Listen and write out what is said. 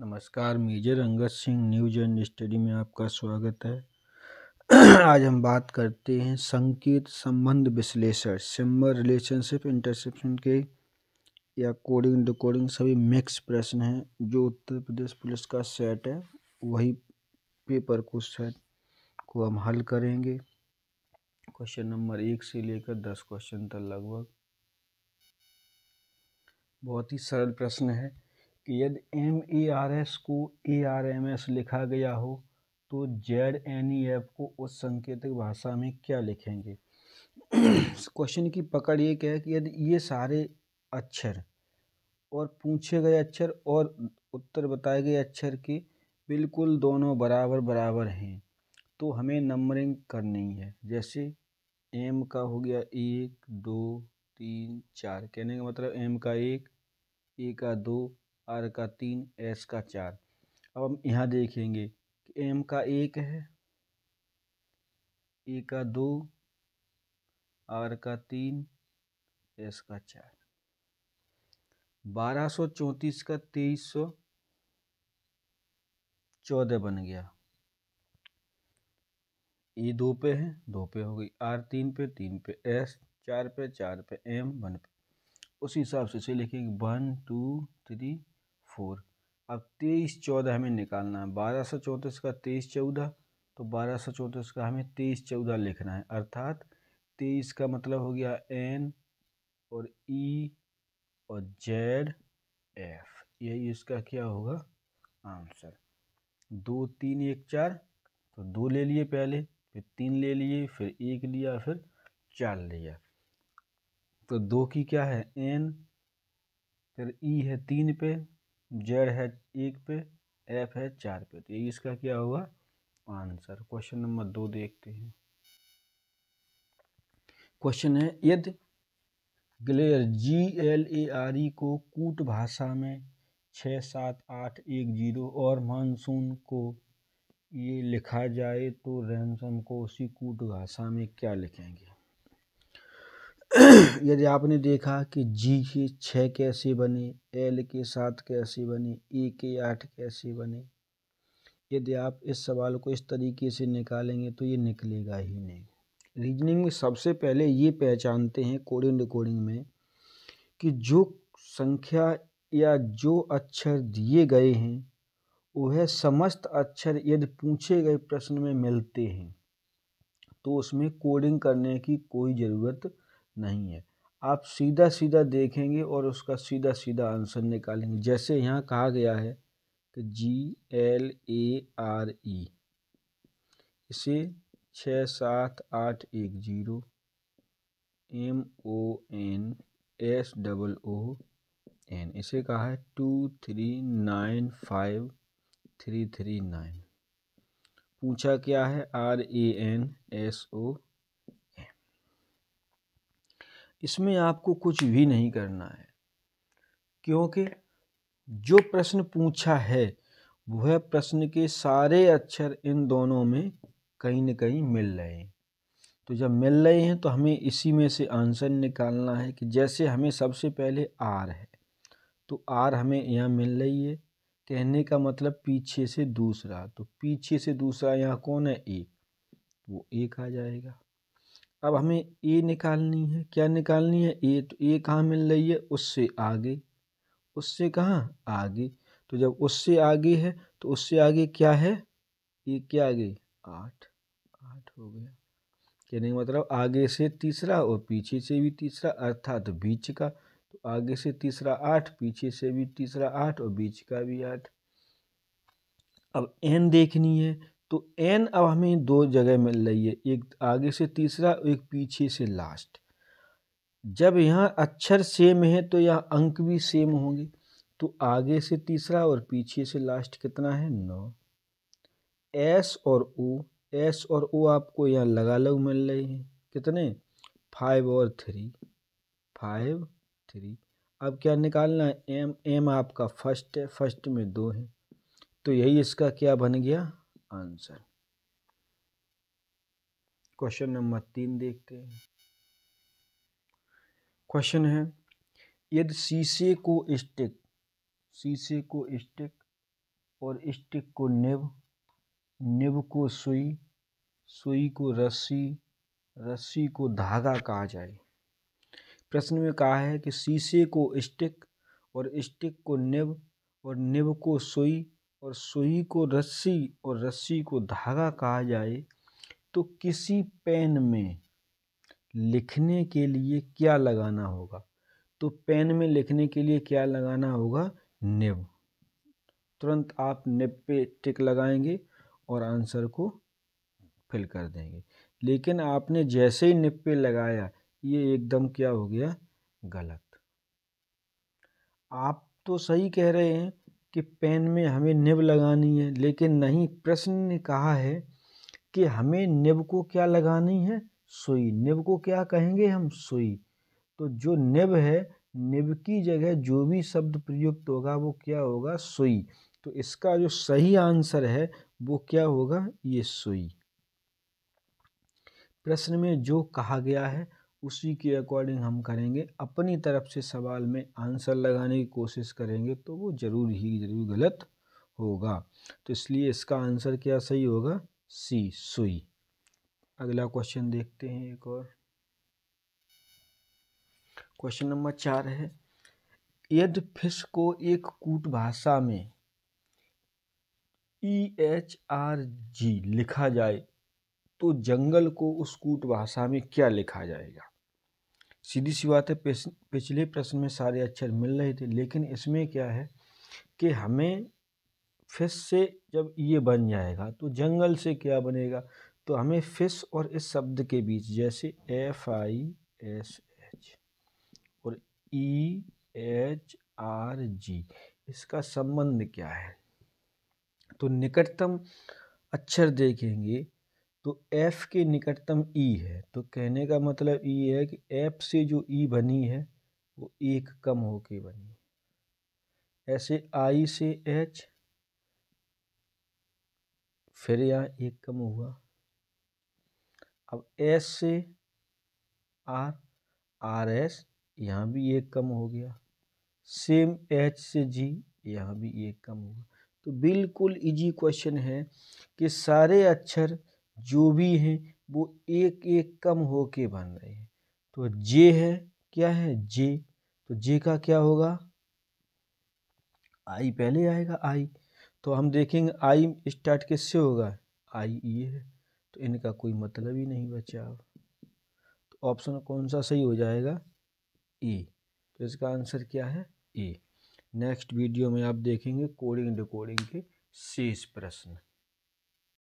नमस्कार, major Angad Singh news and study में आपका स्वागत है। आज हम बात करते हैं संकेत संबंध विश्लेषण, सिंबल रिलेशनशिप इंटरसेप्शन के या कोडिंग डिकोडिंग सभी मिक्स प्रश्न हैं जो उत्तर प्रदेश पुलिस का सेट है। वही पेपर को सेट को हम हल करेंगे। क्वेश्चन नंबर 1 से लेकर 10 क्वेश्चन तक लगभग। बहुत ही सरल प्रश्न है कि यदि MARS को ARMS लिखा गया हो तो ZNEF को उस सांकेतिक भाषा में क्या लिखेंगे। क्वेश्चन की पकड़ ये क्या है कि यदि ये सारे अक्षर और पूछे गए अक्षर और उत्तर बताए गए अक्षर के बिल्कुल दोनों बराबर बराबर हैं तो हमें नंबरिंग करनी है। जैसे M का हो गया 1 2 3 4, कहने का मतलब M का 1, A का 2, R का 3, S का 4। अब हम यहाँ देखेंगे कि M का 1 है, A का 2, R का 3, S का 4। 1234 का 2314 बन गया। E 2 पे है, 2 पे हो गई, R 3 पे, 3 पे, S 4 पे, 4 पे, M 1 पे। उसी हिसाब से इसे लिखेंगे 1 2 3 4। अब 2314 हमें निकालना है। 1234 का 2314, तो 1234 का हमें 2314 लिखना है। अर्थात 23 का मतलब हो गया N और E और Z F, यही इसका क्या होगा आंसर। 2 3 1 4, तो 2 ले लिए पहले, फिर 3 ले लिए, फिर 1 लिया, फिर 4 लिया। तो 2 की क्या है N, फिर E है 3 पे, Z है 1 पे, F है 4 पे, तो ये इसका क्या होगा आंसर। क्वेश्चन नंबर 2 देखते हैं। क्वेश्चन है यदि ग्लेर GLARE को कूट भाषा में 67810 और मानसून को ये लिखा जाए तो रैनसम को उसी कूट भाषा में क्या लिखेंगे। यदि आपने देखा कि G के 6 कैसे बने, L के 7 कैसे बने, A के 8 कैसे बने, यदि आप इस सवाल को इस तरीके से निकालेंगे तो ये निकलेगा ही नहीं। रीजनिंग में सबसे पहले ये पहचानते हैं कोडिंग डिकोडिंग में कि जो संख्या या जो अक्षर दिए गए हैं वह समस्त अक्षर यदि पूछे गए प्रश्न में मिलते हैं तो उसमें कोडिंग करने की कोई ज़रूरत नहीं है। आप सीधा सीधा देखेंगे और उसका सीधा सीधा आंसर निकालेंगे। जैसे यहाँ कहा गया है कि GLARE, इसे 67810 MONSOON, इसे कहा है 2395339। पूछा क्या है RANSON। इसमें आपको कुछ भी नहीं करना है क्योंकि जो प्रश्न पूछा है वह प्रश्न के सारे अक्षर इन दोनों में कहीं न कहीं मिल रहे हैं। तो जब मिल रहे हैं तो हमें इसी में से आंसर निकालना है कि जैसे हमें सबसे पहले R है तो R हमें यहाँ मिल रही है, कहने का मतलब पीछे से दूसरा, तो पीछे से दूसरा यहाँ कौन है A, वो 1 आ जाएगा। अब हमें A निकालनी है, क्या निकालनी है A, तो A कहाँ मिल रही है, उससे आगे, उससे कहाँ आगे, तो जब उससे आगे है तो उससे आगे क्या है, A के आगे 8 हो गया। कहने का मतलब आगे से तीसरा और पीछे से भी तीसरा, अर्थात बीच का, तो आगे से तीसरा 8, पीछे से भी तीसरा 8 और बीच का भी 8। अब N देखनी है तो N अब हमें 2 जगह मिल रही है, एक आगे से तीसरा, एक पीछे से लास्ट। जब यहाँ अक्षर सेम है तो यहाँ अंक भी सेम होंगे, तो आगे से तीसरा और पीछे से लास्ट कितना है 9। S और O आपको यहाँ लगा लग मिल रहे हैं, कितने 5 और 3, 5 3। अब क्या निकालना है M आपका फर्स्ट है, फर्स्ट में 2 है, तो यही इसका क्या बन गया आंसर। क्वेश्चन नंबर 3 देखते हैं। क्वेश्चन है यदि शीशे को स्टिक और स्टिक को निब, निब को सुई, सुई को रस्सी, रस्सी को धागा कहा जाए। प्रश्न में कहा है कि शीशे को स्टिक और स्टिक को निब और निब को सुई और सुई को रस्सी और रस्सी को धागा कहा जाए तो किसी पेन में लिखने के लिए क्या लगाना होगा? तो पेन में लिखने के लिए क्या लगाना होगा? निब। तुरंत आप निब पे टिक लगाएंगे और आंसर को फिल कर देंगे। लेकिन आपने जैसे ही निब पे लगाया ये एकदम क्या हो गया? गलत। आप तो सही कह रहे हैं कि पेन में हमें निब लगानी है, लेकिन नहीं, प्रश्न ने कहा है कि हमें निब को क्या लगानी है? सुई। निब को क्या कहेंगे हम? सुई। तो जो निब है, निब की जगह जो भी शब्द प्रयुक्त होगा वो क्या होगा? सुई। तो इसका जो सही आंसर है वो क्या होगा? ये सुई। प्रश्न में जो कहा गया है उसी के अकॉर्डिंग हम करेंगे। अपनी तरफ से सवाल में आंसर लगाने की कोशिश करेंगे तो वो जरूर गलत होगा। तो इसलिए इसका आंसर क्या सही होगा? सी, सुई। अगला क्वेश्चन देखते हैं एक और। क्वेश्चन नंबर 4 है, यदि फिश को एक कूट भाषा में EHRG लिखा जाए तो जंगल को उस कूट भाषा में क्या लिखा जाएगा? सीधी सी बात है, पिछले प्रश्न में सारे अक्षर मिल रहे थे, लेकिन इसमें क्या है कि हमें फिश से जब ये बन जाएगा तो जंगल से क्या बनेगा? तो हमें फिश और इस शब्द के बीच, जैसे FISH और EHRG, इसका संबंध क्या है? तो निकटतम अक्षर देखेंगे तो F के निकटतम E है, तो कहने का मतलब ये है कि F से जो E बनी है वो एक कम होके बनी है। ऐसे I से H, फिर यहाँ एक कम हुआ। अब S से R, RS, यहाँ भी एक कम हो गया। सेम H से G, यहाँ भी एक कम होगा। तो बिल्कुल इजी क्वेश्चन है कि सारे अक्षर जो भी हैं वो एक एक कम होके बन रहे हैं। तो J है, क्या है? J। तो J का क्या होगा? I पहले आएगा, I। तो हम देखेंगे I स्टार्ट किससे होगा? I ये है, तो इनका कोई मतलब ही नहीं बचा। तो ऑप्शन कौन सा सही हो जाएगा? E। तो इसका आंसर क्या है? E। नेक्स्ट वीडियो में आप देखेंगे कोडिंग डिकोडिंग के शेष प्रश्न।